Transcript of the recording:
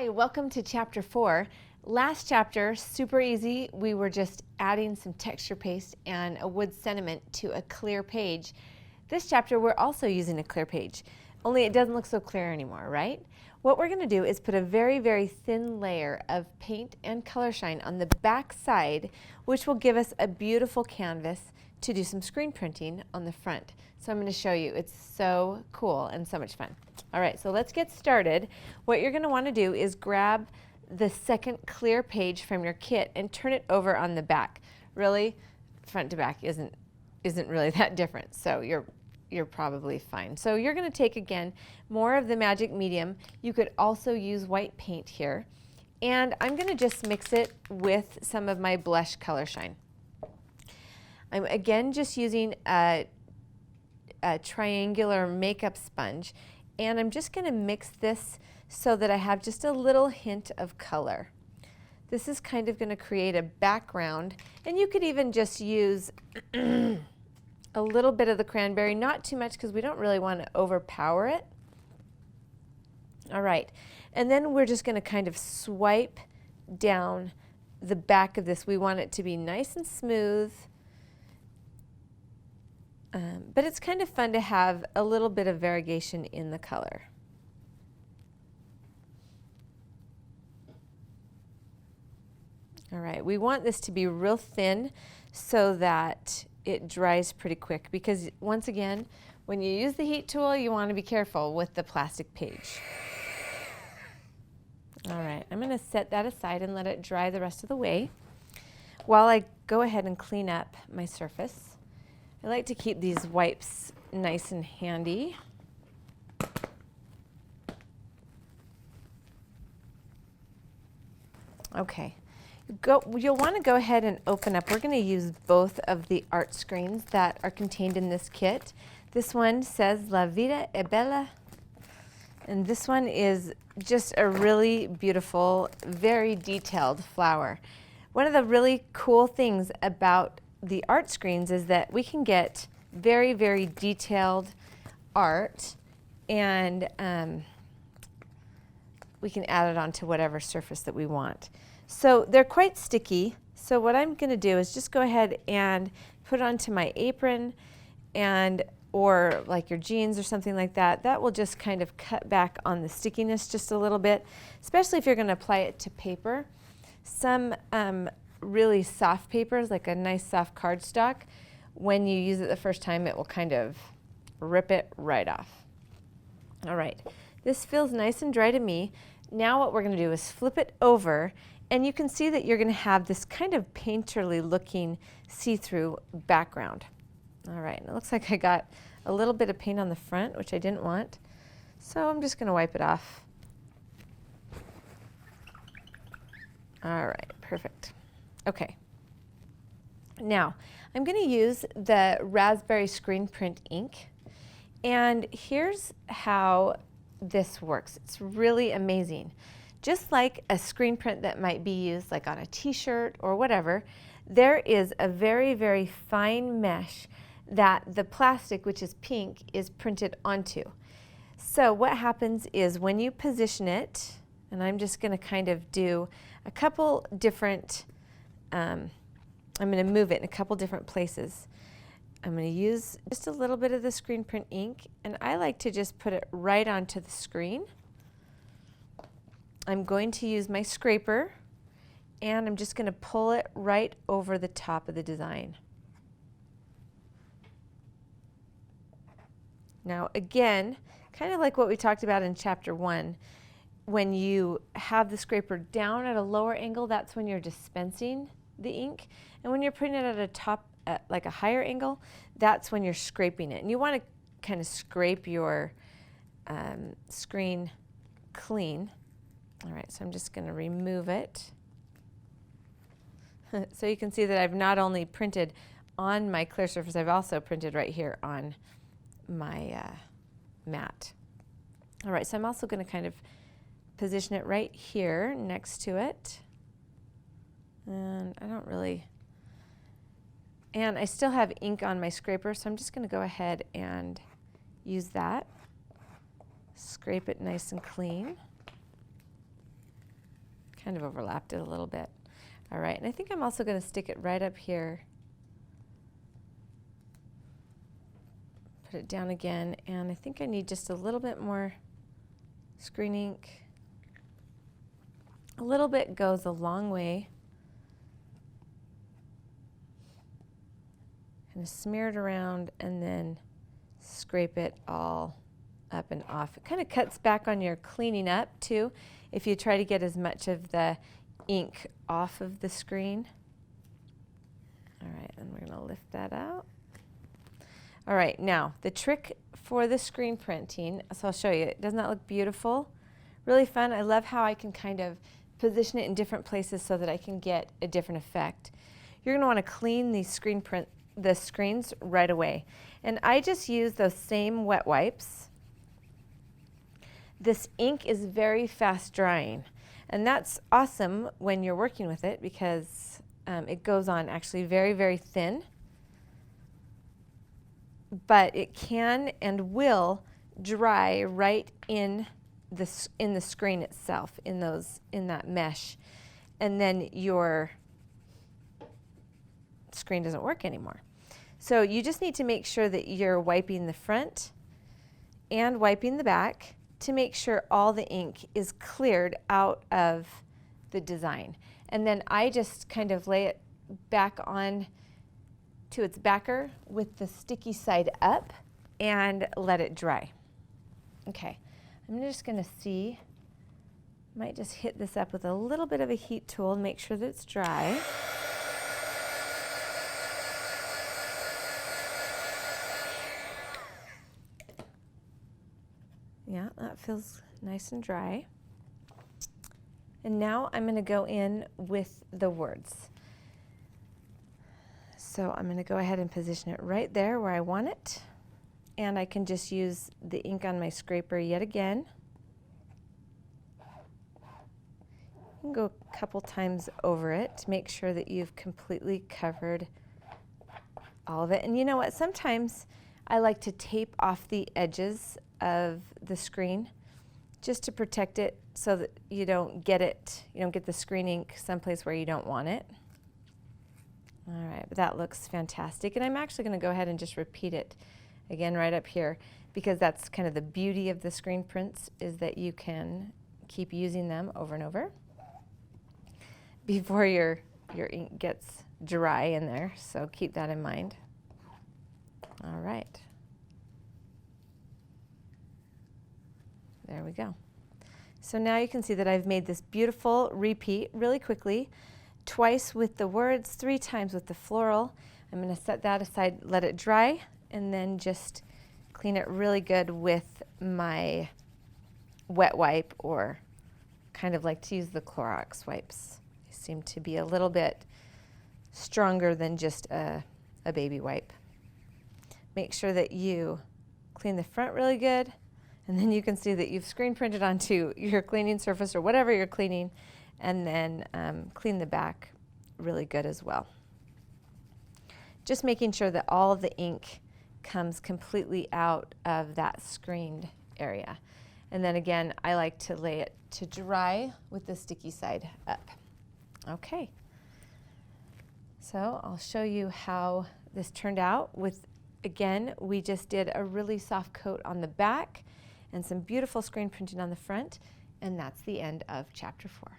Hi, welcome to chapter 4. Last chapter, super easy. We were just adding some texture paste and a wood sentiment to a clear page. This chapter, we're also using a clear page, only it doesn't look so clear anymore, right? What we're going to do is put a very, very thin layer of paint and color shine on the back side, which will give us a beautiful canvas to do some screen printing on the front. So I'm going to show you. It's so cool and so much fun. All right, so let's get started. What you're going to want to do is grab the second clear page from your kit and turn it over on the back. Really, front to back isn't really that different, so you're probably fine. So you're going to take again more of the magic medium. You could also use white paint here, and I'm going to just mix it with some of my blush color shine. I'm again just using a triangular makeup sponge, and I'm just going to mix this so that I have just a little hint of color. This is kind of going to create a background, and you could even just use a little bit of the cranberry, not too much because we don't really want to overpower it. All right, and then we're just going to kind of swipe down the back of this. We want it to be nice and smooth. But it's kind of fun to have a little bit of variegation in the color. All right, we want this to be real thin so that it dries pretty quick, because once again, when you use the heat tool, you want to be careful with the plastic page. All right, I'm going to set that aside and let it dry the rest of the way while I go ahead and clean up my surface. I like to keep these wipes nice and handy. Okay, you'll want to go ahead and open up. We're going to use both of the art screens that are contained in this kit. This one says La Vida è Bella, and this one is just a really beautiful, very detailed flower. One of the really cool things about the art screens is that we can get very, very detailed art, and we can add it onto whatever surface that we want. So they're quite sticky. So what I'm going to do is just go ahead and put it onto my apron, and or like your jeans or something like that. That will just kind of cut back on the stickiness just a little bit, especially if you're going to apply it to paper. Some really soft papers, like a nice soft cardstock, when you use it the first time, it will kind of rip it right off. All right, this feels nice and dry to me. Now what we're going to do is flip it over, and you can see that you're going to have this kind of painterly looking see-through background. All right, and it looks like I got a little bit of paint on the front, which I didn't want, so I'm just going to wipe it off. All right, perfect. Okay, now I'm going to use the raspberry screen print ink, and here's how this works. It's really amazing. Just like a screen print that might be used like on a t-shirt or whatever, there is a very, very fine mesh that the plastic, which is pink, is printed onto. So what happens is when you position it, and I'm just going to kind of do a couple different I'm going to move it in a couple different places. I'm going to use just a little bit of the screen print ink, and I like to just put it right onto the screen. I'm going to use my scraper, and I'm just going to pull it right over the top of the design. Now again, kind of like what we talked about in chapter 1, when you have the scraper down at a lower angle, that's when you're dispensing the ink, and when you're putting it at a top, at like a higher angle, that's when you're scraping it. And you want to kind of scrape your screen clean. All right, so I'm just going to remove it. So you can see that I've not only printed on my clear surface, I've also printed right here on my mat. All right, so I'm also going to kind of position it right here next to it. And I don't really, and I still have ink on my scraper, so I'm just going to go ahead and use that. Scrape it nice and clean. kind of overlapped it a little bit. All right, and I think I'm also going to stick it right up here. Put it down again, and I think I need just a little bit more screen ink. A little bit goes a long way. Kind of smear it around and then scrape it all up and off. It kind of cuts back on your cleaning up too if you try to get as much of the ink off of the screen. All right, and we're going to lift that out. All right, now the trick for the screen printing, so I'll show you. Doesn't that look beautiful? Really fun. I love how I can kind of position it in different places so that I can get a different effect. You're going to want to clean the screens right away. And I just use those same wet wipes. This ink is very fast drying, and that's awesome when you're working with it because it goes on actually very, very thin. But it can and will dry right in the screen itself, in that mesh, and then your screen doesn't work anymore. So you just need to make sure that you're wiping the front and wiping the back to make sure all the ink is cleared out of the design. And then I just kind of lay it back on to its backer with the sticky side up and let it dry. Okay, I'm just going to see, might just hit this up with a little bit of a heat tool and make sure that it's dry. Yeah, that feels nice and dry. And now I'm going to go in with the words. So I'm going to go ahead and position it right there where I want it. And I can just use the ink on my scraper yet again. You can go a couple times over it to make sure that you've completely covered all of it. And you know what? Sometimes I like to tape off the edges of the screen just to protect it so that you don't get the screen ink someplace where you don't want it. All right, but that looks fantastic. And I'm actually going to go ahead and just repeat it again right up here because that's kind of the beauty of the screen prints is that you can keep using them over and over before your ink gets dry in there. So keep that in mind. All right. There we go. So now you can see that I've made this beautiful repeat really quickly, twice with the words, 3 times with the floral. I'm going to set that aside, let it dry, and then just clean it really good with my wet wipe, or kind of like to use the Clorox wipes. They seem to be a little bit stronger than just a baby wipe. Make sure that you clean the front really good, and then you can see that you've screen printed onto your cleaning surface or whatever you're cleaning, and then clean the back really good as well. Just making sure that all of the ink comes completely out of that screened area. And then again, I like to lay it to dry with the sticky side up. Okay. So I'll show you how this turned out with, again, we just did a really soft coat on the back and some beautiful screen printing on the front, and that's the end of chapter 4.